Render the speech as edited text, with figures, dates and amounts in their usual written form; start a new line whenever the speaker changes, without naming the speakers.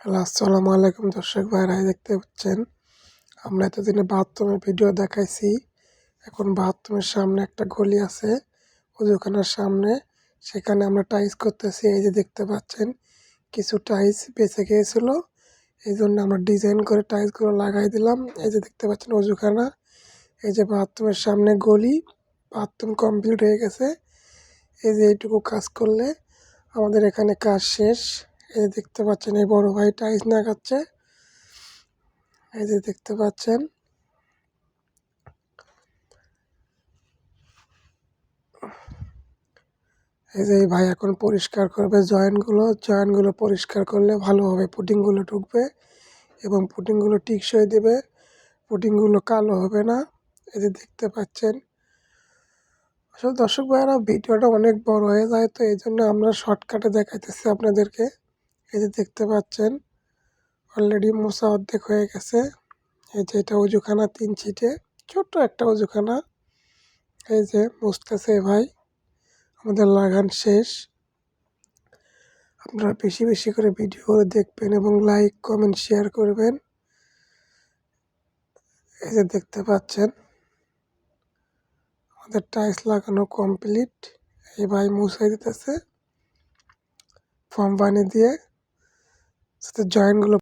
Hello, আসসালামু আলাইকুম দর্শক ভাইরা, দেখতে পাচ্ছেন আমরা এতদিনে বাথরুমের ভিডিও দেখাইছি। এখন বাথরুমের সামনে একটা গলি আছে, ওজুখানার সামনে, সেখানে আমরা টাইলস করতেছি। এই যে দেখতে পাচ্ছেন কিছু টাইলস বেঁচে গিয়েছিল, এই জন্য আমরা ডিজাইন করে টাইলসগুলো লাগাই দিলাম। এই যে দেখতে পাচ্ছেন ওজুখানা, এই যে বাথরুমের সামনে গলি, বাথরুম কমপ্লিট হয়ে গেছে। এই যে এইটুকু কাজ করলে আমাদের এখানে কাজ শেষ। এই যে দেখতে পাচ্ছেন এই বড় ভাই টাইলস লাগাচ্ছে। এই যে দেখতে পাচ্ছেন এই যে এই ভাই এখন পরিষ্কার করবে জয়েন্টগুলো পরিষ্কার করলে ভালোভাবে পুটিংগুলো ঢুকবে এবং পুটিংগুলো টিকসই দেবে, পুটিংগুলো কালো হবে না। এই যে দেখতে পাচ্ছেন, আসলে দর্শক ভাইয়েরা ভিডিওটা অনেক বড় হয়ে যায়, তো এই জন্য আমরা শর্টকাটে দেখাইতেছি আপনাদেরকে। এই যে দেখতে পাচ্ছেন অলরেডি মোছা অর্ধেক হয়ে গেছে। এই যে এটা অজুখানা 3 ছিটে, ছোট্ট একটা অজুখানা। এই যে মুছতেছে ভাই, আমাদের লাগান শেষ। আপনারা বেশি বেশি করে ভিডিওগুলো দেখবেন এবং লাইক কমেন্ট শেয়ার করবেন। এই যে দেখতে পাচ্ছেন আমাদের টাইলস লাগানো কমপ্লিট। এই ভাই মুছাই দিতেছে ফর্ম পানি দিয়ে, যাতে জয়েন্টগুলো